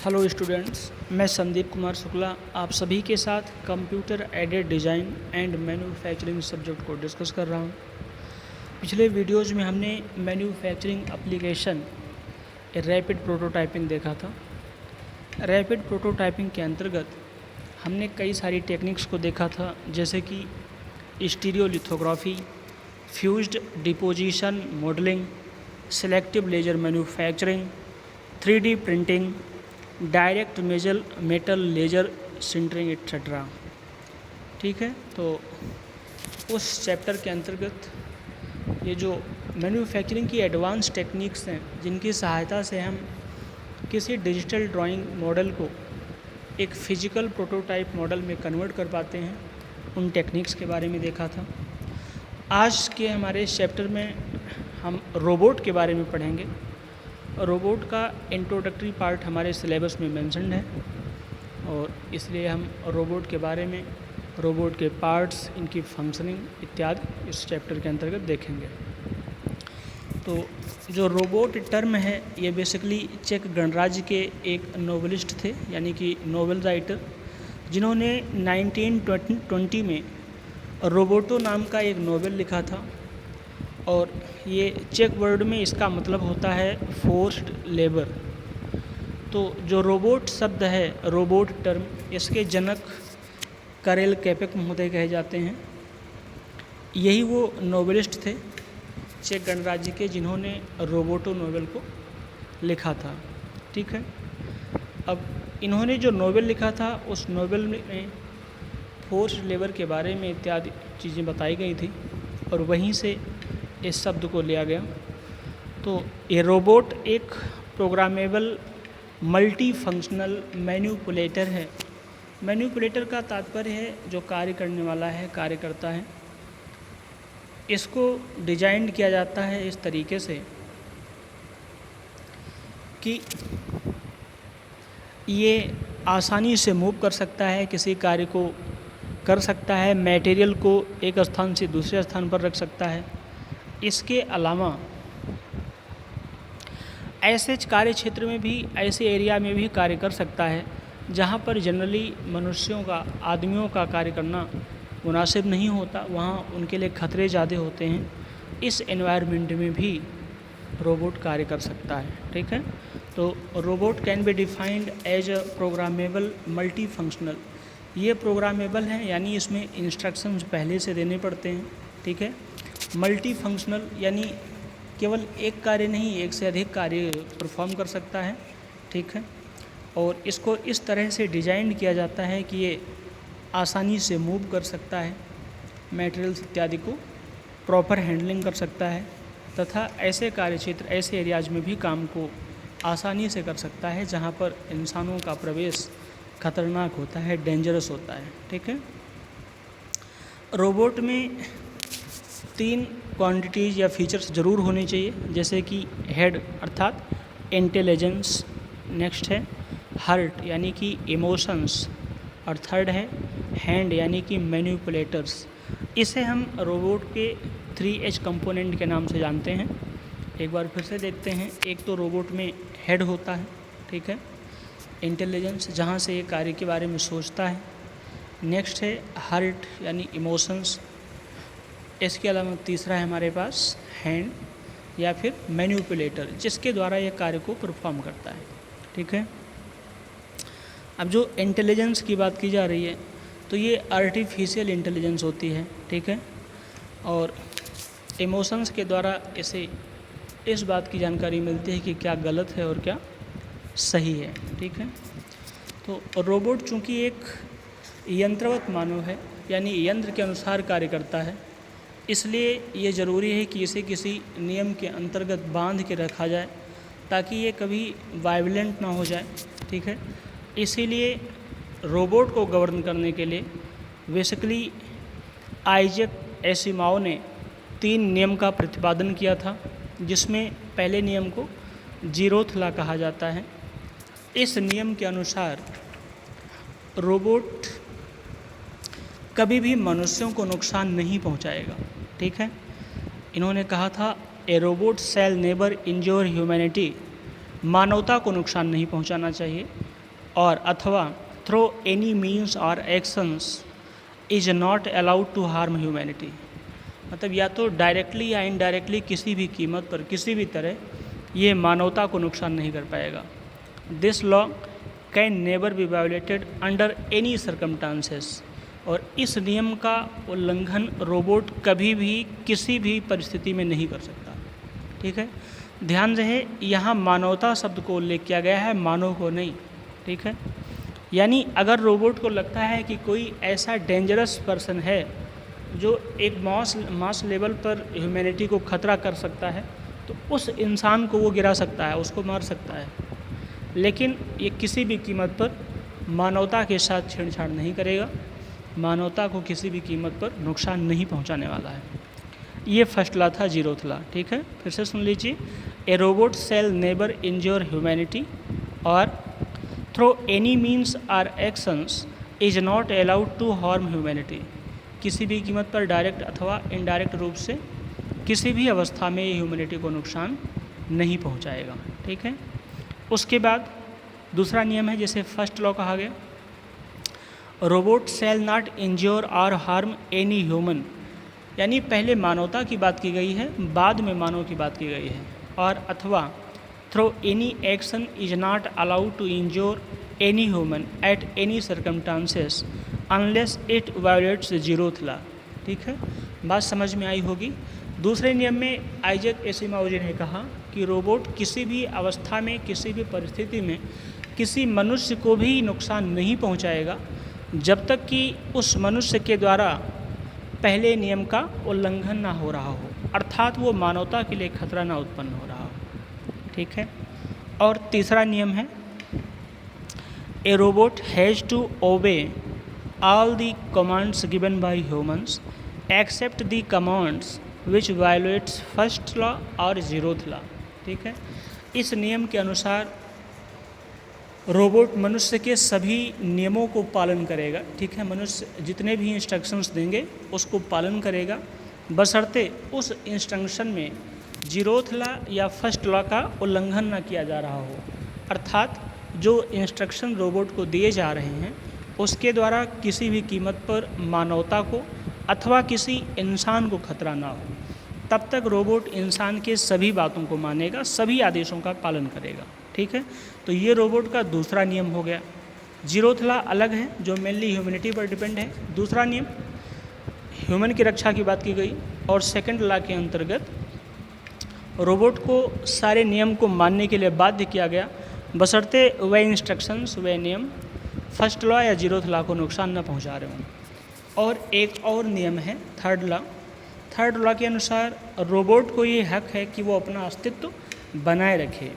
Hello students, मैं संदीप कुमार शुक्ला आप सभी के साथ computer aided design and manufacturing subject को डिस्कस कर रहा हूं। पिछले वीडियोज़ में हमने मैन्युफैक्चरिंग एप्लीकेशन रैपिड प्रोटोटाइपिंग देखा था। रैपिड प्रोटोटाइपिंग के अंतर्गत हमने कई सारी टेक्निक्स को देखा था, जैसे कि stereolithography, fused deposition modelling, selective laser manufacturing, 3D printing, direct metal laser sintering et cetera. ठीक है, तो उस चैप्टर के अंतर्गत ये जो मैन्युफैक्चरिंग की एडवांस टेक्निक्स हैं, जिनकी सहायता से हम किसी डिजिटल ड्राइंग मॉडल को एक फिजिकल प्रोटोटाइप मॉडल में कन्वर्ट कर पाते हैं, उन टेक्निक्स के बारे में देखा था। आज के हमारे इस चैप्टर में हम रोबोट के बारे में पढ़ेंगे। रोबोट का इंट्रोडक्टरी पार्ट हमारे सिलेबस में मेंशन्ड है और इसलिए हम रोबोट के बारे में, रोबोट के पार्ट्स, इनकी फंक्शनिंग इत्यादि इस चैप्टर के अंतर्गत देखेंगे। तो जो रोबोट टर्म है, ये बेसिकली चेक गणराज्य के एक नोवेलिस्ट थे, यानी कि नोवेल राइटर, जिन्होंने 1920 में रोबोटो नाम का एक नोवेल लिखा था। और ये चेक वर्ड में इसका मतलब होता है फोर्स्ड लेबर। तो जो रोबोट शब्द है, रोबोट टर्म, इसके जनक करेल कैपेक महोदय कहे जाते हैं। यही वो नोवेलिस्ट थे चेक गणराज्य के, जिन्होंने रोबोटो नोवेल को लिखा था। ठीक है, अब इन्होंने जो नोवेल लिखा था, उस नोवेल में फोर्स्ड लेबर के बारे में इत्यादि चीज़ें बताई गई थी और वहीं से इस शब्द को लिया गया। तो ये रोबोट एक प्रोग्रामेबल मल्टी फंक्शनल मैन्युपुलेटर है। मैन्युपुलेटर का तात्पर्य है जो कार्य करने वाला है, कार्य करता है। इसको डिजाइन किया जाता है इस तरीके से कि ये आसानी से मूव कर सकता है, किसी कार्य को कर सकता है, मटेरियल को एक स्थान से दूसरे स्थान पर रख सकता है। इसके अलावा ऐसे कार्य क्षेत्र में भी, ऐसे एरिया में भी कार्य कर सकता है जहाँ पर जनरली मनुष्यों का, आदमियों का कार्य करना मुनासिब नहीं होता, वहाँ उनके लिए खतरे ज़्यादा होते हैं। इस एनवायरनमेंट में भी रोबोट कार्य कर सकता है। ठीक है, तो robot can be defined as a programmable multi functional. ये प्रोग्रामेबल है, यानी इसमें इंस्ट्रक्शंस पहले से देने पड़ते हैं। ठीक है, मल्टी फंक्शनल यानी केवल एक कार्य नहीं, एक से अधिक कार्य परफॉर्म कर सकता है। ठीक है, और इसको इस तरह से डिज़ाइन किया जाता है कि ये आसानी से मूव कर सकता है, मटेरियल्स इत्यादि को प्रॉपर हैंडलिंग कर सकता है, तथा ऐसे कार्य क्षेत्र, ऐसे एरियाज में भी काम को आसानी से कर सकता है जहाँ पर इंसानों का प्रवेश खतरनाक होता है, डेंजरस होता है। ठीक है, रोबोट में 3 क्वांटिटीज़ या फीचर्स ज़रूर होने चाहिए, जैसे कि हेड अर्थात इंटेलिजेंस, नेक्स्ट है हार्ट यानी कि इमोशंस, और थर्ड है हैंड यानी कि मैन्युपुलेटर्स। इसे हम रोबोट के 3H कंपोनेंट के नाम से जानते हैं। एक बार फिर से देखते हैं। एक तो रोबोट में हेड होता है, ठीक है, इंटेलिजेंस, जहाँ से ये कार्य के बारे में सोचता है। नेक्स्ट है हार्ट यानी इमोशंस। इसके अलावा तीसरा है हमारे पास हैंड या फिर मैन्युपुलेटर, जिसके द्वारा यह कार्य को परफॉर्म करता है। ठीक है, अब जो इंटेलिजेंस की बात की जा रही है, तो ये आर्टिफिशियल इंटेलिजेंस होती है। ठीक है, और इमोशंस के द्वारा इसे इस बात की जानकारी मिलती है कि क्या गलत है और क्या सही है। ठीक है, तो रोबोट चूँकि एक यंत्रवत मानव है, यानी यंत्र के अनुसार कार्य करता है, इसलिए ये ज़रूरी है कि इसे किसी नियम के अंतर्गत बांध के रखा जाए ताकि ये कभी वायलेंट ना हो जाए। ठीक है, इसीलिए रोबोट को गवर्न करने के लिए बेसिकली आइजैक एसिमोव ने 3 नियम का प्रतिपादन किया था, जिसमें पहले नियम को जीरोथ लॉ कहा जाता है। इस नियम के अनुसार रोबोट कभी भी मनुष्यों को नुकसान नहीं पहुंचाएगा। ठीक है, इन्होंने कहा था a robot shall never injure humanity, मानवता को नुकसान नहीं पहुंचाना चाहिए। और अथवा through any means or actions is not allowed to harm humanity. मतलब या तो डायरेक्टली या इनडायरेक्टली किसी भी कीमत पर किसी भी तरह ये मानवता को नुकसान नहीं कर पाएगा। This law can never be violated under any circumstances. और इस नियम का उल्लंघन रोबोट कभी भी किसी भी परिस्थिति में नहीं कर सकता। ठीक है, ध्यान रहे यहाँ मानवता शब्द को उल्लेख किया गया है, मानव को नहीं। ठीक है, यानी अगर रोबोट को लगता है कि कोई ऐसा डेंजरस पर्सन है जो एक मास लेवल पर ह्यूमैनिटी को खतरा कर सकता है, तो उस इंसान को वो गिरा सकता है, उसको मार सकता है, लेकिन ये किसी भी कीमत पर मानवता के साथ छेड़छाड़ नहीं करेगा, मानवता को किसी भी कीमत पर नुकसान नहीं पहुंचाने वाला है। ये फर्स्ट लॉ था, जीरोथ लॉ। ठीक है, फिर से सुन लीजिए। A robot shall never injure humanity or through any means or actions is not allowed to harm humanity. किसी भी कीमत पर डायरेक्ट अथवा इनडायरेक्ट रूप से किसी भी अवस्था में ये ह्यूमैनिटी को नुकसान नहीं पहुंचाएगा। ठीक है, उसके बाद दूसरा नियम है, जैसे फर्स्ट लॉ कहा गया, रोबोट सेल नॉट इंज्योर और हार्म एनी ह्यूमन। यानी पहले मानवता की बात की गई है, बाद में मानव की बात की गई है। और अथवा through any action is not allowed to injure any human at any circumstances unless it violates zeroth law. ठीक है, बात समझ में आई होगी। दूसरे नियम में आइजैक एसिमोव ने कहा कि रोबोट किसी भी अवस्था में किसी भी परिस्थिति में किसी मनुष्य को भी नुकसान नहीं पहुंचाएगा जब तक कि उस मनुष्य के द्वारा पहले नियम का उल्लंघन ना हो रहा हो, अर्थात वो मानवता के लिए खतरा ना उत्पन्न हो रहा हो। ठीक है, और तीसरा नियम है, a robot has to obey all the commands given by humans except the commands which violates first law और zeroth law। ठीक है, इस नियम के अनुसार रोबोट मनुष्य के सभी नियमों को पालन करेगा। ठीक है, मनुष्य जितने भी इंस्ट्रक्शंस देंगे उसको पालन करेगा, बशर्ते उस इंस्ट्रक्शन में जीरोथ लॉ या फर्स्ट लॉ का उल्लंघन ना किया जा रहा हो। अर्थात जो इंस्ट्रक्शन रोबोट को दिए जा रहे हैं उसके द्वारा किसी भी कीमत पर मानवता को अथवा किसी इंसान को खतरा ना हो, तब तक रोबोट इंसान के सभी बातों को मानेगा, सभी आदेशों का पालन करेगा। ठीक है, तो ये रोबोट का दूसरा नियम हो गया। जीरोथ लॉ अलग है, जो मेनली ह्यूमैनिटी पर डिपेंड है। दूसरा नियम ह्यूमन की रक्षा की बात की गई, और सेकंड लॉ के अंतर्गत रोबोट को सारे नियम को मानने के लिए बाध्य किया गया, बशर्ते वह इंस्ट्रक्शंस, वह नियम फर्स्ट लॉ या जीरोथ लॉ को नुकसान न पहुंचा रहे हों। और एक और नियम है, थर्ड लॉ। थर्ड लॉ के अनुसार रोबोट को ये हक है कि वो अपना अस्तित्व बनाए रखे,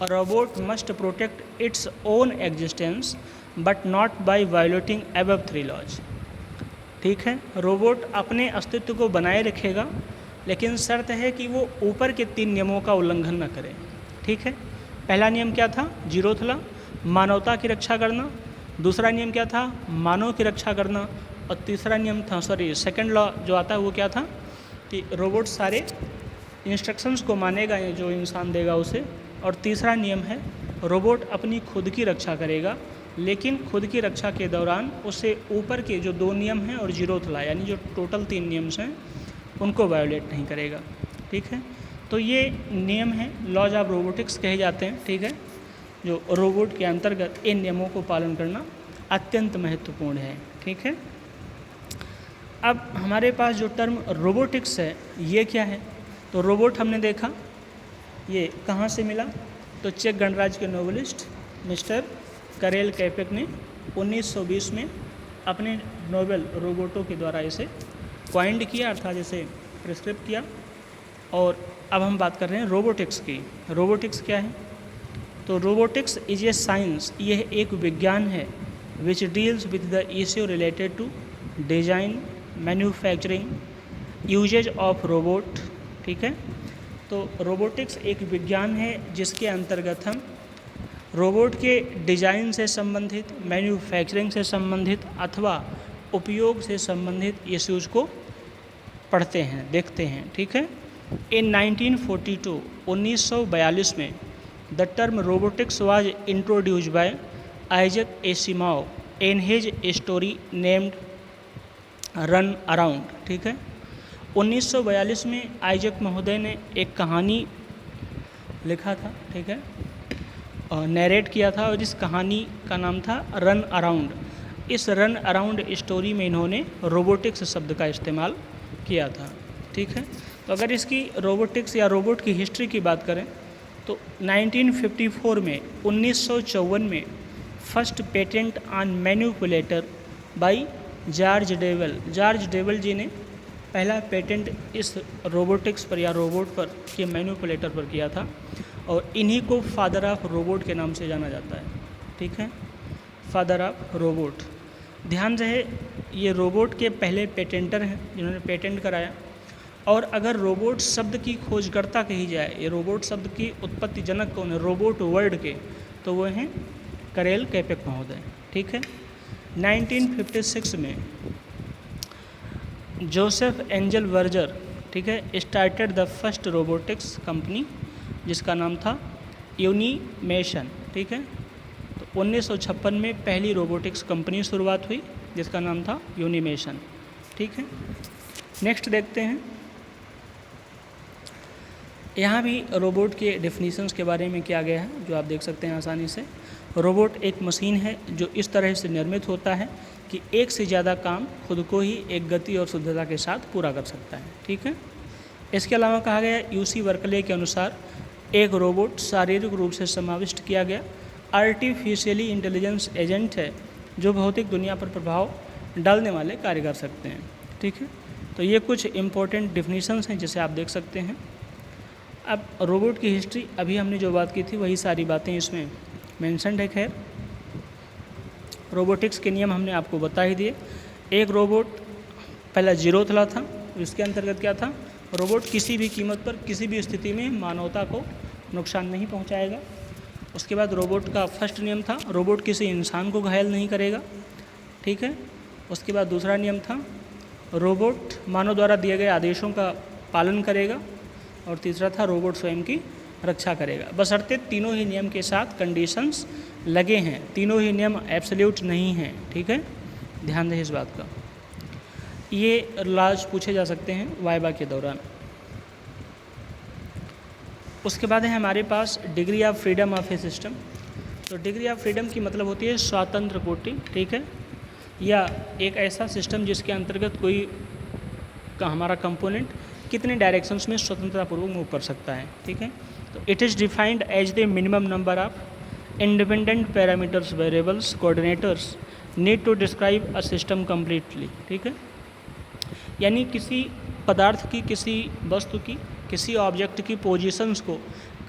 और robot must protect its own existence but not by violating above 3 laws. ठीक है, रोबोट अपने अस्तित्व को बनाए रखेगा, लेकिन शर्त है कि वो ऊपर के 3 नियमों का उल्लंघन न करे। ठीक है, पहला नियम क्या था? जीरोथ लॉ, मानवता की रक्षा करना। दूसरा नियम क्या था? मानव की रक्षा करना। और तीसरा नियम था, सेकंड लॉ जो आता है वो क्या था कि रोबोट सारे इंस्ट्रक्शंस को मानेगा जो इंसान देगा उसे। और तीसरा नियम है रोबोट अपनी खुद की रक्षा करेगा, लेकिन खुद की रक्षा के दौरान उसे ऊपर के जो 2 नियम हैं और जीरोथ लॉ यानी जो टोटल 3 नियम्स हैं उनको वायोलेट नहीं करेगा। ठीक है, तो ये नियम हैं, लॉज ऑफ रोबोटिक्स कहे जाते हैं। ठीक है, जो रोबोट के अंतर्गत इन नियमों को पालन करना अत्यंत महत्वपूर्ण है। ठीक है, अब हमारे पास जो टर्म रोबोटिक्स है ये क्या है? तो रोबोट हमने देखा ये कहाँ से मिला, तो चेक गणराज्य के नोवेलिस्ट मिस्टर करेल कैपेक ने 1920 में अपने नोवेल रोबोटो के द्वारा इसे क्वाइंड किया, अर्थात इसे प्रिस्क्रिप्ट किया। और अब हम बात कर रहे हैं रोबोटिक्स की। रोबोटिक्स क्या है? तो रोबोटिक्स इज ए साइंस, यह एक विज्ञान है which deals with the issue related to design, manufacturing, uses of robot. ठीक है, तो रोबोटिक्स एक विज्ञान है जिसके अंतर्गत हम रोबोट के डिजाइन से संबंधित, मैन्युफैक्चरिंग से संबंधित अथवा उपयोग से संबंधित इश्यूज को पढ़ते हैं, देखते हैं। ठीक है, इन 1942 में the term robotics was introduced by Isaac Asimov in his story named run around. ठीक है, 1942 में आइजक महोदय ने एक कहानी लिखा था, ठीक है, और नैरेट किया था, और इस कहानी का नाम था रन अराउंड। इस रन अराउंड स्टोरी में इन्होंने रोबोटिक्स शब्द का इस्तेमाल किया था। ठीक है, तो अगर इसकी रोबोटिक्स या रोबोट की हिस्ट्री की बात करें तो 1954 में 1954 में first patent on manipulator by George Devol. George Devol ji ने पहला पेटेंट इस रोबोटिक्स पर या रोबोट पर के मैनिपुलेटर पर किया था, और इन्हीं को फादर ऑफ रोबोट के नाम से जाना जाता है। ठीक है, फादर ऑफ रोबोट। ध्यान रहे ये रोबोट के पहले पेटेंटर हैं जिन्होंने पेटेंट कराया। और अगर रोबोट शब्द की खोजकर्ता कही जाए, ये रोबोट शब्द की उत्पत्ति जनक कौन है रोबोट वर्ड के, तो वो हैं करेल कैपेक महोदय। ठीक है, 1956 में जोसेफ एंजल वर्जर, ठीक है, started the first robotics company जिसका नाम था यूनिमेशन। ठीक है, तो 1956 में पहली रोबोटिक्स कंपनी शुरुआत हुई जिसका नाम था यूनिमेशन। ठीक है, नेक्स्ट देखते हैं। यहाँ भी रोबोट के डेफिनेशंस के बारे में किया गया है जो आप देख सकते हैं आसानी से। रोबोट एक मशीन है जो इस तरह से निर्मित होता है कि एक से ज़्यादा काम खुद को ही एक गति और शुद्धता के साथ पूरा कर सकता है। ठीक है, इसके अलावा कहा गया यूसी वर्कले के अनुसार एक रोबोट शारीरिक रूप से समाविष्ट किया गया आर्टिफिशियली इंटेलिजेंस एजेंट है जो भौतिक दुनिया पर प्रभाव डालने वाले कार्य कर सकते हैं। ठीक है, तो ये कुछ इम्पोर्टेंट डिफिनीशंस हैं जिसे आप देख सकते हैं। अब रोबोट की हिस्ट्री अभी हमने जो बात की थी वही सारी बातें इसमें मेंशन्ड है। खैर, रोबोटिक्स के नियम हमने आपको बता ही दिए। एक रोबोट पहला जीरोथला था, इसके अंतर्गत क्या था, रोबोट किसी भी कीमत पर किसी भी स्थिति में मानवता को नुकसान नहीं पहुंचाएगा। उसके बाद रोबोट का फर्स्ट नियम था रोबोट किसी इंसान को घायल नहीं करेगा। ठीक है, उसके बाद दूसरा नियम था रोबोट मानव द्वारा दिए गए आदेशों का पालन करेगा, और तीसरा था रोबोट स्वयं की रक्षा करेगा, बशर्ते तीनों ही नियम के साथ कंडीशंस लगे हैं, तीनों ही नियम एब्सोल्यूट नहीं हैं। ठीक है, ध्यान दें इस बात का। ये लॉज पूछे जा सकते हैं वाइवा के दौरान। उसके बाद है हमारे पास degree of freedom of a system. तो डिग्री ऑफ फ्रीडम की मतलब होती है स्वतंत्र कोटि। ठीक है, या एक ऐसा सिस्टम जिसके अंतर्गत कोई का हमारा कंपोनेंट कितने डायरेक्शंस में स्वतंत्रतापूर्वक मूव कर सकता है। ठीक है, तो it is defined as the minimum number of independent parameters variables coordinators need to describe a system completely. ठीक है, यानी किसी पदार्थ की, किसी वस्तु की, किसी ऑब्जेक्ट की पोजीशंस को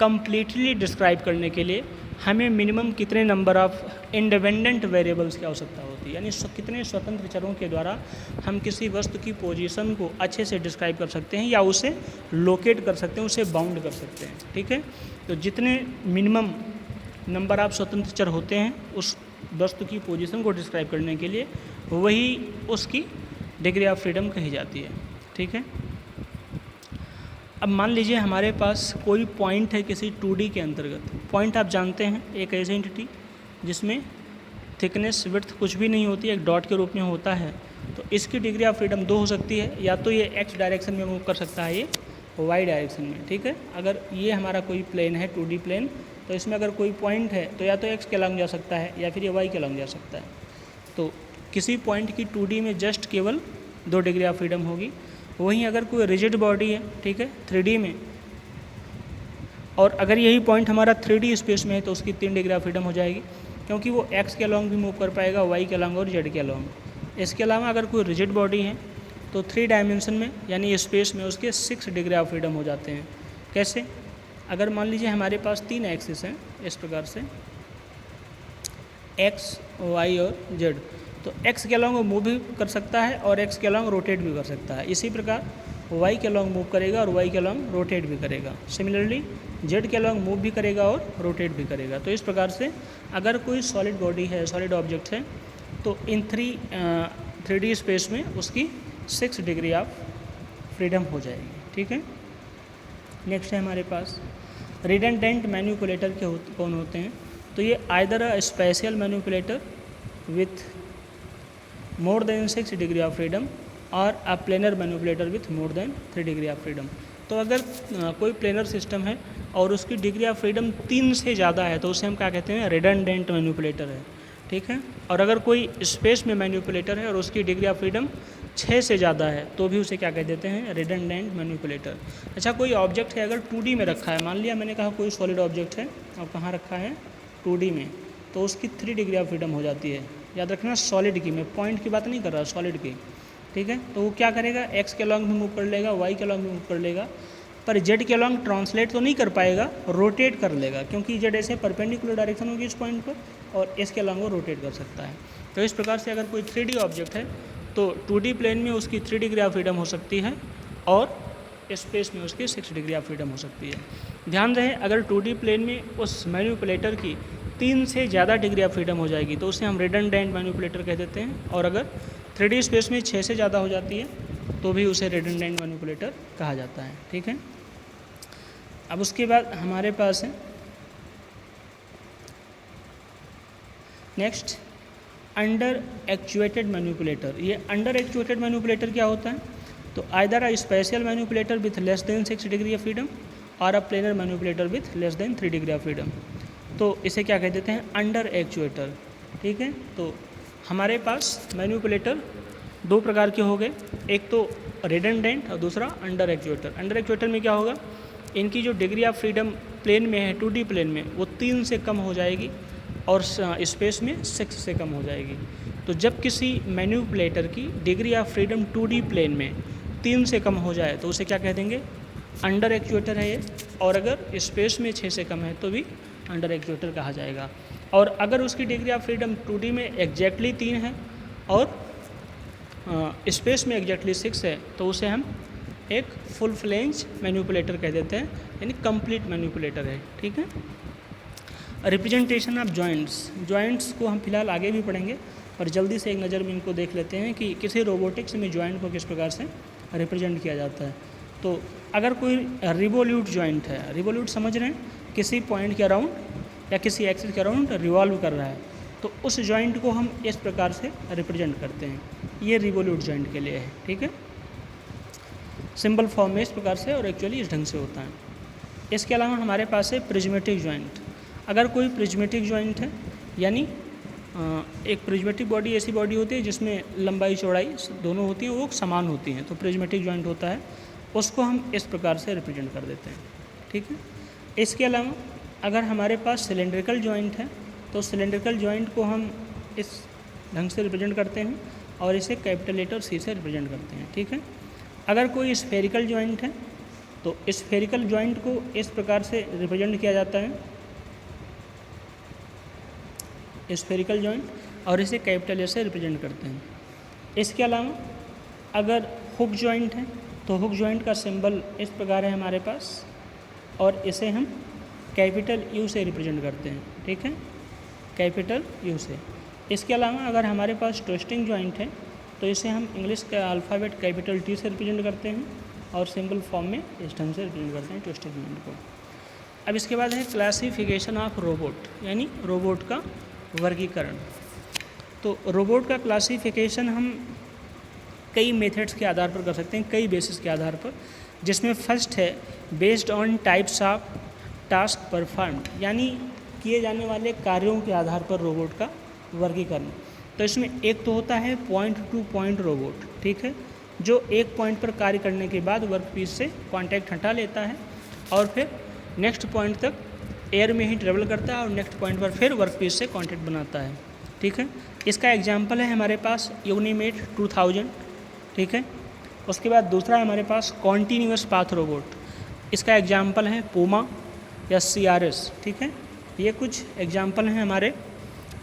कम्प्लीटली डिस्क्राइब करने के लिए हमें मिनिमम कितने नंबर ऑफ इंडिपेंडेंट वेरिएबल्स की आवश्यकता होती है, यानी कितने स्वतंत्र चरों के द्वारा हम किसी वस्तु की पोजीशन को अच्छे से डिस्क्राइब कर सकते हैं या उसे लोकेट कर सकते हैं, उसे बाउंड कर सकते हैं। ठीक है, तो जितने मिनिमम नंबर ऑफ स्वतंत्र चर होते हैं उस वस्तु की पोजीशन को डिस्क्राइब करने के लिए वही उसकी डिग्री ऑफ फ्रीडम कही जाती है। ठीक है, अब मान लीजिए हमारे पास कोई पॉइंट है किसी 2D के अंतर्गत। पॉइंट आप जानते हैं एक ऐसी एंटिटी जिसमें थिकनेस विड्थ कुछ भी नहीं होती, एक डॉट के रूप में होता है। तो इसकी डिग्री ऑफ फ्रीडम 2 हो सकती है, या तो ये x डायरेक्शन में मूव कर सकता है, ये y डायरेक्शन में। ठीक है, अगर ये हमारा कोई प्लेन है 2D प्लेन, तो इसमें अगर कोई पॉइंट है तो या तो x के अलॉन्ग जा सकता है या फिर ये y के अलॉन्ग जा सकता है। तो किसी पॉइंट की 2D में जस्ट केवल 2 डिग्री ऑफ फ्रीडम होगी। वहीं अगर कोई रिजिड बॉडी है, ठीक है, 3D में, और अगर यही पॉइंट हमारा 3D स्पेस में है तो उसकी 3 डिग्री ऑफ फ्रीडम हो जाएगी, क्योंकि वो x के अलॉन्ग भी मूव कर पाएगा, y के अलॉन्ग और z के अलॉन्ग। इसके अलावा अगर कोई रिजिड बॉडी है तो 3 डायमेंशन में यानी स्पेस में उसके 6 डिग्री ऑफ फ्रीडम हो जाते हैं। कैसे? अगर मान लीजिए हमारे पास 3 एक्सिस हैं इस प्रकार से x, y और z, तो x के अलॉन्ग मूव भी कर सकता है और x के अलॉन्ग रोटेट भी कर सकता है। इसी प्रकार y के अलॉन्ग मूव करेगा और y के अलॉन्ग रोटेट भी करेगा। सिमिलरली z के अलॉन्ग मूव भी करेगा और रोटेट भी करेगा। तो इस प्रकार से अगर कोई सॉलिड बॉडी है, सॉलिड ऑब्जेक्ट है, तो इन 3D स्पेस में उसकी 6 डिग्री ऑफ फ्रीडम हो जाएगी। ठीक है, नेक्स्ट है हमारे पास रिडंडेंट मैनिपुलेटर कौन होते हैं। तो ये either a special manipulator with more than 6 degree of freedom और a planar manipulator with more than 3 degree of freedom. तो अगर कोई प्लेनर सिस्टम है और उसकी डिग्री ऑफ फ्रीडम 3 से ज़्यादा है तो उसे हम क्या कहते हैं, रिडंडेंट मैनिपुलेटर है, ठीक है। और अगर कोई स्पेस में मैनिपुलेटर है और उसकी डिग्री ऑफ फ्रीडम 6 से ज़्यादा है तो भी उसे क्या कह देते हैं, रिडंडेंट मैनिपुलेटर। अच्छा, कोई ऑब्जेक्ट है अगर 2D में रखा है, मान लिया मैंने कहा कोई सॉलिड ऑब्जेक्ट है और कहाँ रखा है, 2D में, तो उसकी 3 डिग्री ऑफ फ्रीडम हो जाती है। याद रखना सॉलिड की, मैं पॉइंट की बात नहीं कर रहा, सॉलिड की, ठीक है। तो वो क्या करेगा, एक्स के अलॉन्ग भी मूव कर लेगा, वाई के अलॉन्ग भी मूव कर लेगा, पर जेड के अलॉन्ग ट्रांसलेट तो नहीं कर पाएगा, रोटेट कर लेगा, क्योंकि जेड ऐसे परपेंडिकुलर डायरेक्शन होगी इस पॉइंट पर और इसके अलॉन्ग वो रोटेट कर सकता है। तो इस प्रकार से अगर कोई 3D ऑब्जेक्ट है तो 2D प्लेन में उसकी 3 डिग्री ऑफ फ्रीडम हो सकती है और स्पेस में उसकी 6 डिग्री ऑफ फ्रीडम हो सकती है। ध्यान रहे, अगर 2D प्लेन में उस मैनिपुलेटर की 3 से ज़्यादा डिग्री ऑफ फ्रीडम हो जाएगी तो उसे हम रिडंडेंट मैनिपुलेटर कह देते हैं, और अगर 3D स्पेस में 6 से ज़्यादा हो जाती है तो भी उसे रिडंडेंट मैनिपुलेटर कहा जाता है, ठीक है। अब उसके बाद हमारे पास है नेक्स्ट अंडर एक्चुएटेड मैनिपुलेटर। ये अंडर एक्चुएटेड मैनिपुलेटर क्या होता है, तो either a special manipulator with less than 6 degree of freedom और a planar manipulator with less than 3 degree of freedom. तो इसे क्या कह देते हैं, अंडर एक्चुएटर, ठीक है। तो हमारे पास मैनिपुलेटर 2 प्रकार के हो गए, एक तो रिडंडेंट और दूसरा अंडर एक्चुएटर। अंडर एक्चुएटर में क्या होगा, इनकी जो डिग्री ऑफ फ्रीडम प्लेन में है, 2D प्लेन में, वो 3 से कम हो जाएगी और स्पेस में 6 से कम हो जाएगी। तो जब किसी मैनिपुलेटर की degree of freedom 2D plane में 3 से कम हो जाए तो उसे क्या कह देंगे, अंडर एक्चुएटर है ये, और अगर स्पेस में 6 से कम है तो भी अंडर एक्चुएटर कहा जाएगा। और अगर उसकी डिग्री ऑफ फ्रीडम 2D में एग्जैक्टली 3 है और स्पेस में एग्जैक्टली 6 है तो उसे हम एक फुल फ्लेंज मैनिपुलेटर कह देते हैं, यानी कंप्लीट मैनिपुलेटर है, ठीक है। रिप्रेजेंटेशन ऑफ जॉइंट्स को हम फिलहाल आगे भी पढ़ेंगे, पर जल्दी से एक नज़र में इनको देख लेते हैं कि किसी रोबोटिक्स में जॉइंट को किस प्रकार से रिप्रेजेंट किया जाता है। तो अगर कोई रिवोल्यूट जॉइंट है, रिवोल्यूट समझ रहे हैं, किसी पॉइंट के अराउंड या किसी एक्सिस के अराउंड रिवॉल्व कर रहा है, तो उस जॉइंट को हम इस प्रकार से रिप्रेजेंट करते हैं। ये रिवोल्यूट जॉइंट के लिए है, ठीक है। सिंपल फॉर्म में इस प्रकार से और एक्चुअली इस ढंग से होता है। इसके अलावा हमारे पास है प्रिज्मेटिक जॉइंट। अगर कोई प्रिज्मेटिक जॉइंट है, यानी एक प्रिज्मेटिक बॉडी ऐसी बॉडी होती है जिसमें लंबाई चौड़ाई दोनों होती हैं, वो समान होती हैं, तो प्रिज्मेटिक जॉइंट होता है, उसको हम इस प्रकार से रिप्रेजेंट कर देते हैं, ठीक है। इसके अलावा अगर हमारे पास सिलेंड्रिकल जॉइंट है तो सिलेंड्रिकल जॉइंट को हम इस ढंग से रिप्रेजेंट करते हैं और इसे कैपिटल लेटर C से रिप्रेजेंट करते हैं, ठीक है। अगर कोई स्फेरिकल जॉइंट है तो स्फेरिकल जॉइंट को इस प्रकार से रिप्रेजेंट किया जाता है, स्फेरिकल जॉइंट, और इसे कैपिटल ए से रिप्रेजेंट करते हैं। इसके अलावा अगर हुक जॉइंट है तो हुक जॉइंट का सिंबल इस प्रकार है हमारे पास, और इसे हम कैपिटल U से रिप्रेजेंट करते हैं, ठीक है, कैपिटल U से। इसके अलावा अगर हमारे पास ट्विस्टिंग जॉइंट है तो इसे हम इंग्लिश का अल्फ़ाबेट कैपिटल T से रिप्रेजेंट करते हैं और सिंपल फॉर्म में इस ढंग से रिप्रेजेंट करते हैं ट्विस्टिंग जॉइंट को। अब इसके बाद है क्लासिफिकेशन ऑफ रोबोट, यानी रोबोट का वर्गीकरण। तो रोबोट का क्लासिफिकेशन हम कई मेथड्स के आधार पर कर सकते हैं, कई बेसिस के आधार पर, जिसमें फर्स्ट है based on types of task performed, यानी किए जाने वाले कार्यों के आधार पर रोबोट का वर्गीकरण। तो इसमें एक तो होता है पॉइंट टू पॉइंट रोबोट, ठीक है, जो एक पॉइंट पर कार्य करने के बाद वर्कपीस से कांटेक्ट हटा लेता है और फिर नेक्स्ट पॉइंट तक एयर में ही ट्रेवल करता है और नेक्स्ट पॉइंट पर फिर वर्कपीस से कांटेक्ट बनाता है, ठीक है। इसका एग्जांपल है हमारे पास यूनिमेट 2000, ठीक है। उसके बाद दूसरा है हमारे पास कॉन्टीन्यूअस पाथ रोबोट, इसका एग्जांपल है पूमा या CRS, ठीक है। ये कुछ एग्जांपल हैं हमारे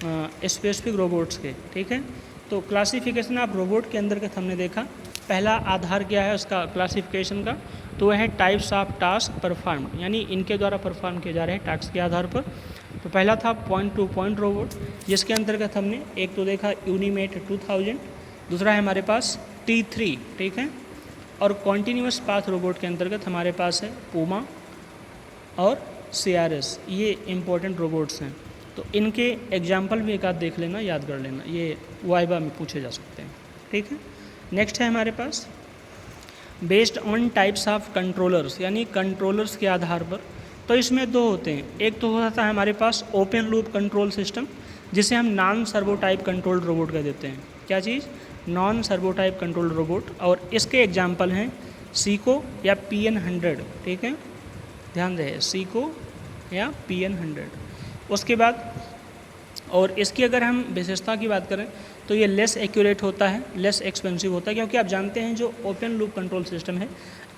स्पेसिफिक रोबोट्स के, ठीक है। तो क्लासिफिकेशन ऑफ रोबोट के अंतर्गत हमने देखा पहला आधार क्या है उसका क्लासिफिकेशन का, तो वह है टाइप्स ऑफ टास्क परफॉर्म, यानी इनके द्वारा परफॉर्म किए जा रहे हैं टास्क के आधार पर। तो पहला था पॉइंट टू पॉइंट रोबोट, जिसके अंतर्गत हमने एक तो देखा यूनिमेट 2000, दूसरा है हमारे पास T3, ठीक है, और कॉन्टीन्यूअस पाथ रोबोट के अंतर्गत हमारे पास है पूमा और CRS, ये इम्पोर्टेंट रोबोट्स हैं। तो इनके एग्जाम्पल भी एक आध देख लेना, याद कर लेना, ये वाइवा में पूछे जा सकते हैं। ठीक है, नेक्स्ट है हमारे पास based on types of controllers, यानी कंट्रोलर्स के आधार पर। तो इसमें दो होते हैं, एक तो होता है हमारे पास ओपन लूप कंट्रोल सिस्टम, जिसे हम non servo type control robot कह देते हैं। क्या चीज़? Non servo type control robot. और इसके एग्जाम्पल हैं सीको या PN100। ठीक है, ध्यान रहे, सीको या PN100। उसके बाद और इसकी अगर हम विशेषता की बात करें तो ये लेस एक्यूरेट होता है, लेस एक्सपेंसिव होता है, क्योंकि आप जानते हैं जो ओपन लूप कंट्रोल सिस्टम है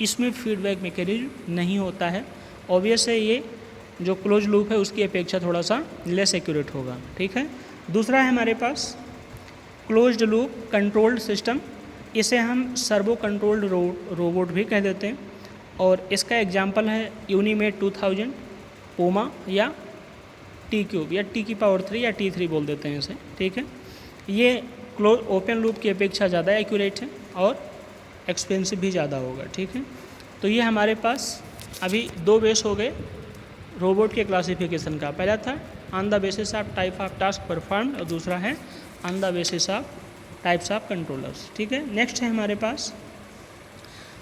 इसमें फीडबैक मैकेनिज्म नहीं होता है। ऑब्वियस है ये जो क्लोज लूप है उसकी अपेक्षा थोड़ा सा लेस एक्यूरेट होगा। ठीक है, दूसरा है हमारे पास क्लोज्ड लूप कंट्रोल्ड सिस्टम, इसे हम सर्वो कंट्रोल्ड रोबोट भी कह देते हैं। और इसका एग्जांपल है यूनिमेट 2000, पूमा या T³ या T³ या T3 बोल देते हैं इसे। ठीक है, ये क्लोज ओपन लूप की अपेक्षा ज़्यादा एक्यूरेट है और एक्सपेंसिव भी ज़्यादा होगा। ठीक है, तो ये हमारे पास अभी दो बेस हो गए रोबोट के क्लासिफिकेशन का। पहला था on the basis of type of task perform और दूसरा है on the basis of types of controllers. ठीक है, नेक्स्ट है हमारे पास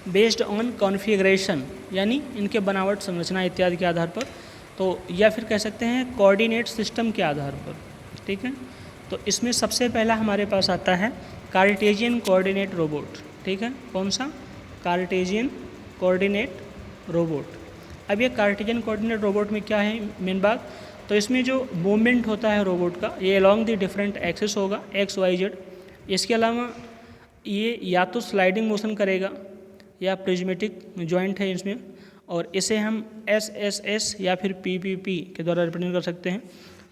बेस्ड ऑन कॉन्फ़िगरेशन, यानी इनके बनावट, संरचना इत्यादि के आधार पर, तो या फिर कह सकते हैं कोऑर्डिनेट सिस्टम के आधार पर। ठीक है, तो इसमें सबसे पहला हमारे पास आता है कार्टेशियन कोऑर्डिनेट रोबोट। ठीक है, कौन सा? Cartesian coordinate robot. अब ये कार्टेशियन कोऑर्डिनेट रोबोट में क्या है मेन बात, तो इसमें जो मूवमेंट होता है रोबोट का ये अलोंग द डिफरेंट एक्सिस होगा, XYZ। इसके अलावा ये या तो स्लाइडिंग मोशन करेगा या प्रिज्मेटिक जॉइंट है इसमें, और इसे हम SSS या फिर PPP के द्वारा रिप्रेजेंट कर सकते हैं।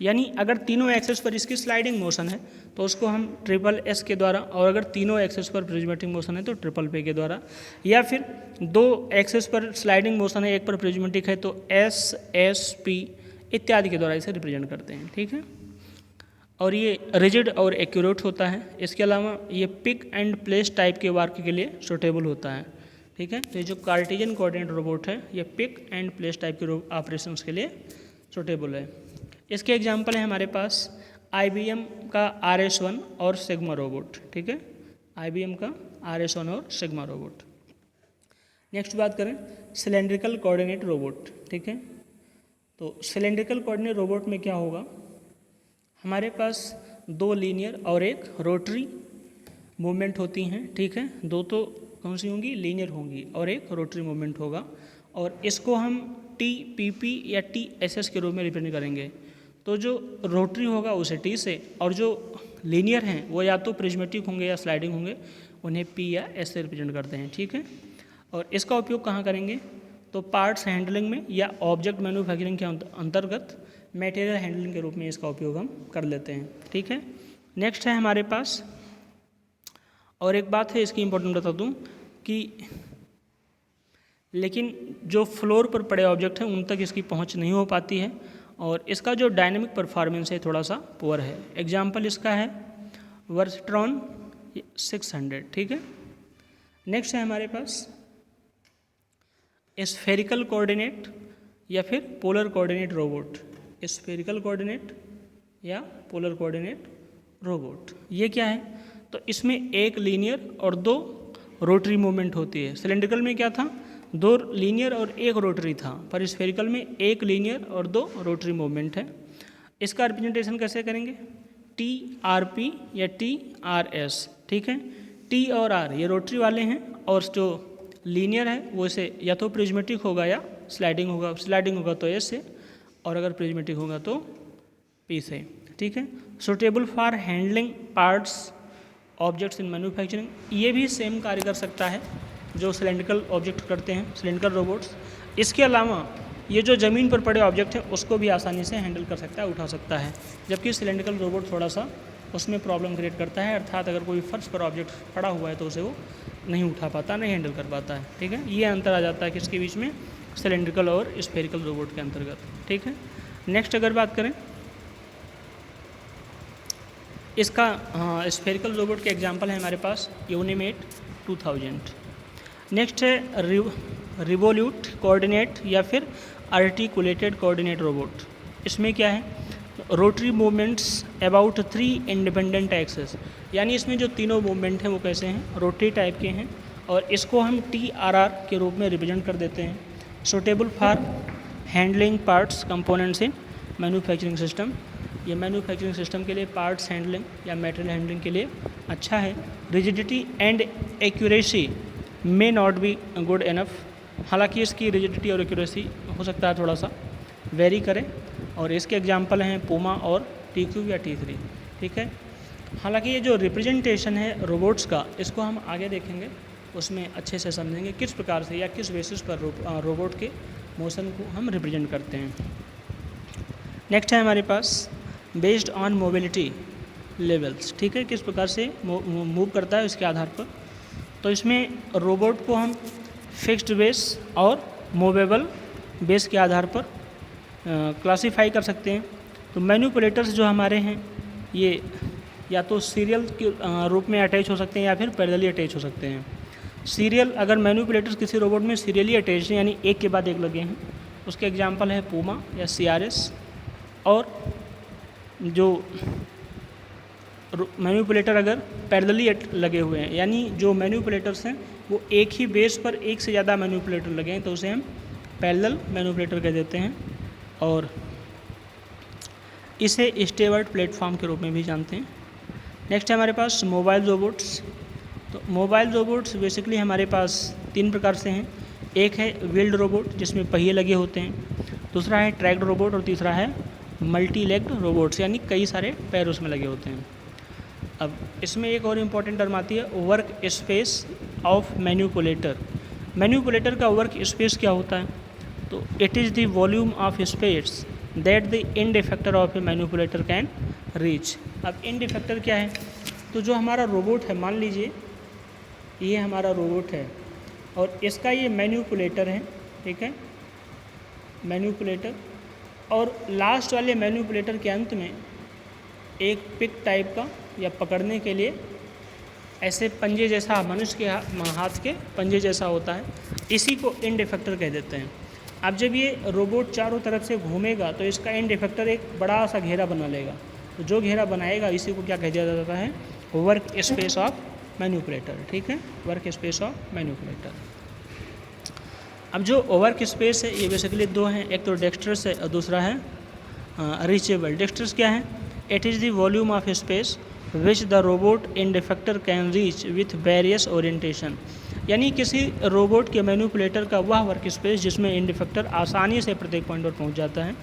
यानी अगर तीनों एक्सेस पर इसकी स्लाइडिंग मोशन है तो उसको हम SSS के द्वारा, और अगर तीनों एक्सेस पर प्रिज्मेटिक मोशन है तो PP के द्वारा, या फिर दो एक्सेस पर स्लाइडिंग मोशन है एक पर प्रिज्मेटिक है तो SSP इत्यादि के द्वारा इसे रिप्रेजेंट करते हैं। ठीक है, और ये रिजिड और एक्यूरेट होता है। इसके अलावा ये पिक एंड प्लेस टाइप के वर्क के लिए सूटेबल होता है। ठीक है, तो ये जो कार्टेशियन कोऑर्डिनेट रोबोट है ये पिक एंड प्लेस टाइप के ऑपरेशंस के लिए सूटेबल है। इसके एग्जांपल है हमारे पास IBM का RS1 और सिग्मा रोबोट। ठीक है, IBM का RS1 और सिग्मा रोबोट। नेक्स्ट बात करें सिलेंड्रिकल कोऑर्डिनेट रोबोट। ठीक है, तो सिलेंड्रिकल कोऑर्डिनेट रोबोट में क्या होगा, हमारे पास दो लीनियर और एक रोटरी मूवमेंट होती हैं। ठीक है, दो तो कौन सी होंगी? लीनियर होंगी, और एक रोटरी मूवमेंट होगा, और इसको हम TPP या TSS के रूप में रिप्रेजेंट करेंगे। तो जो रोटरी होगा उसे T से, और जो लीनियर हैं वो या तो प्रिज्मेटिक होंगे या स्लाइडिंग होंगे, उन्हें P या S से रिप्रेजेंट करते हैं। ठीक है, और इसका उपयोग कहाँ करेंगे? तो पार्ट्स हैंडलिंग में या ऑब्जेक्ट मैन्युफैक्चरिंग के अंतर्गत मटेरियल हैंडलिंग के रूप में इसका उपयोग हम कर लेते हैं। ठीक है, नेक्स्ट है हमारे पास, और एक बात है इसकी इम्पोर्टेंट बता दूँ कि लेकिन जो फ्लोर पर पड़े ऑब्जेक्ट हैं उन तक इसकी पहुंच नहीं हो पाती है, और इसका जो डायनेमिक परफॉर्मेंस है थोड़ा सा पुअर है। एग्जांपल इसका है वर्सट्रॉन 600। ठीक है, नेक्स्ट है हमारे पास स्फेरिकल कोऑर्डिनेट या फिर polar coordinate robot. Spherical coordinate या पोलर कोऑर्डिनेट रोबोट, ये क्या है? तो इसमें एक लीनियर और दो रोटरी मूवमेंट होती है। सिलेंड्रिकल में क्या था? दो लीनियर और एक रोटरी था, पर स्फेरिकल में एक लीनियर और दो रोटरी मूवमेंट है। इसका रिप्रेजेंटेशन कैसे करेंगे? TRP या TRS। ठीक है, T और R ये रोटरी वाले हैं, और जो लीनियर है वो इसे या तो प्रिज्मेटिक होगा या स्लाइडिंग होगा। स्लाइडिंग होगा तो S से, और अगर प्रिज्मेटिक होगा तो P से। ठीक है, suitable for handling parts objects in manufacturing, ये भी सेम कार्य कर सकता है जो सिलेंड्रिकल ऑब्जेक्ट करते हैं, सिलेंड्रिकल रोबोट्स। इसके अलावा ये जो ज़मीन पर पड़े ऑब्जेक्ट हैं उसको भी आसानी से हैंडल कर सकता है, उठा सकता है, जबकि सिलेंड्रिकल रोबोट थोड़ा सा उसमें प्रॉब्लम क्रिएट करता है, अर्थात अगर कोई फर्श पर ऑब्जेक्ट पड़ा हुआ है तो उसे वो नहीं उठा पाता, नहीं हैंडल कर पाता है। ठीक है, ये अंतर आ जाता है किसके बीच में? सिलेंड्रिकल और स्फेरिकल रोबोट के अंतर्गत। ठीक है, नेक्स्ट अगर बात करें इसका, स्फेरिकल रोबोट के एग्जांपल है हमारे पास यूनिमेट 2000। नेक्स्ट है रिवोल्यूट कोऑर्डिनेट या फिर आर्टिकुलेटेड कोऑर्डिनेट रोबोट। इसमें क्या है? तो rotary movements about 3 independent axes, यानी इसमें जो तीनों मूवमेंट हैं वो कैसे हैं, रोटरी टाइप के हैं और इसको हम TRR के रूप में रिप्रेजेंट कर देते हैं। Suitable for handling parts components in manufacturing system, ये मैन्युफैक्चरिंग सिस्टम के लिए पार्ट्स हैंडलिंग या मटेरियल हैंडलिंग के लिए अच्छा है। Rigidity and accuracy may not be good enough, हालांकि इसकी रिजिडिटी और एक्यूरेसी हो सकता है थोड़ा सा वेरी करे, और इसके एग्जांपल हैं पूमा और TQ या T3, ठीक है। हालांकि ये जो रिप्रेजेंटेशन है रोबोट्स का, इसको हम आगे देखेंगे, उसमें अच्छे से समझेंगे किस प्रकार से या किस बेसिस पर रोबोट के मोशन को हम रिप्रेजेंट करते हैं। नेक्स्ट है हमारे पास बेस्ड ऑन मोबिलिटी लेवल्स, ठीक है, किस प्रकार से मूव करता है इसके आधार पर। तो इसमें रोबोट को हम फिक्स्ड बेस और मूवेबल बेस के आधार पर क्लासीफाई कर सकते हैं। तो मैन्युपुलेटर्स जो हमारे हैं ये या तो सीरियल के रूप में अटैच हो सकते हैं या फिर पैरेलली अटैच हो सकते हैं। सीरियल, अगर मैन्युपुलेटर्स किसी रोबोट में सीरियली अटैच हैं यानी एक के बाद एक लगे हैं, उसके एग्जांपल है पूमा या CRS। और जो मैन्युपुलेटर अगर पैरेलली लगे हुए हैं, यानी जो मैन्युपुलेटर्स हैं वो एक ही बेस पर एक से ज़्यादा मैन्युपुलेटर लगे हैं, तो उसे हम पैरेलल मैन्युपुलेटर कह देते हैं। और इसे स्टेवर्ड प्लेटफॉर्म के रूप में भी जानते हैं। नेक्स्ट है हमारे पास मोबाइल रोबोट्स। तो मोबाइल रोबोट्स बेसिकली हमारे पास 3 प्रकार से हैं। एक है व्हील्ड रोबोट जिसमें पहिए लगे होते हैं, दूसरा है ट्रैक्ड रोबोट और तीसरा है मल्टी लेग्ड रोबोट्स, यानी कई सारे पैर उसमें लगे होते हैं। अब इसमें एक और इम्पॉर्टेंट टर्म आती है work space of manipulator. Manipulator का वर्क स्पेस क्या होता है, तो it is the volume of space that the end effector of a manipulator can reach. अब एंड इफेक्टर क्या है, तो जो हमारा रोबोट है, मान लीजिए ये हमारा रोबोट है और इसका ये मैन्युपुलेटर है, ठीक है, मैन्युपुलेटर, और लास्ट वाले मैन्युपुलेटर के अंत में एक पिक टाइप का या पकड़ने के लिए ऐसे पंजे जैसा, मनुष्य के हाथ के पंजे जैसा होता है, इसी को एंड इफेक्टर कह देते हैं। अब जब ये रोबोट चारों तरफ से घूमेगा तो इसका एंड इफेक्टर एक बड़ा सा घेरा बना लेगा, तो जो घेरा बनाएगा इसी को क्या कहा जाता है, वर्क स्पेस ऑफ मैन्युपुलेटर, ठीक है, वर्क स्पेस ऑफ मैन्युपुलेटर। अब जो वर्क स्पेस है ये बेसिकली 2 हैं, एक तो डेक्स्ट्रस है और दूसरा है रीचेबल। डेक्स्ट्रस क्या है, it is the volume of space which the robot and effector can reach with various orientation, यानी किसी रोबोट के मैन्युपुलेटर का वह वर्क स्पेस जिसमें एंड इफेक्टर आसानी से प्रत्येक पॉइंट पर पहुंच जाता है,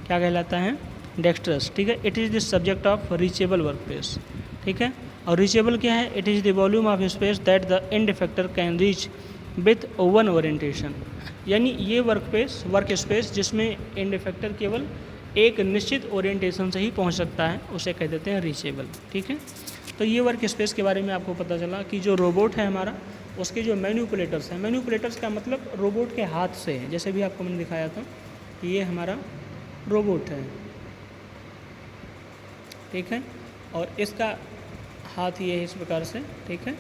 क्या कहलाता है, डेक्स्ट्रस, ठीक है। It is the subject of reachable work space, ठीक है। और रीचेबल क्या है, it is the volume of space that the end effector can reach with one orientation, यानी ये वर्क स्पेस जिसमें एंड इफेक्टर केवल एक निश्चित ओरिएंटेशन से ही पहुंच सकता है, उसे कह देते हैं रीचेबल, ठीक है। तो ये वर्क स्पेस के बारे में आपको पता चला कि जो रोबोट है हमारा, उसके जो मैन्युपुलेटर्स हैं, मैन्युपुलेटर्स का मतलब रोबोट के हाथ से है, जैसे भी आपको मैंने दिखाया था कि ये हमारा रोबोट है, ठीक है, और इसका हाथ ये है इस प्रकार से, ठीक है।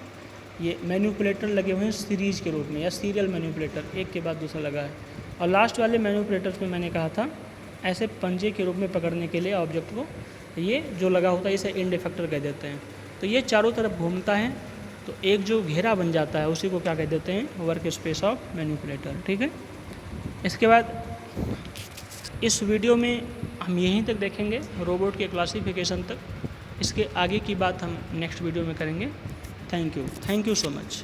ये मैन्युपुलेटर लगे हुए हैं सीरीज के रूप में या सीरियल मैन्युपुलेटर, एक के बाद दूसरा लगा है। और लास्ट वाले मैन्युपुलेटर्स में मैंने कहा था ऐसे पंजे के रूप में पकड़ने के लिए ऑब्जेक्ट को, ये जो लगा होता है इसे एंड इफेक्टर कह देते हैं। तो ये चारों तरफ घूमता है तो एक जो घेरा बन जाता है उसी को क्या कह देते हैं, वर्क स्पेस ऑफ मैन्युपुलेटर, ठीक है। इसके बाद इस वीडियो में हम यहीं तक देखेंगे, रोबोट के क्लासिफिकेशन तक। इसके आगे की बात हम नेक्स्ट वीडियो में करेंगे। Thank you so much.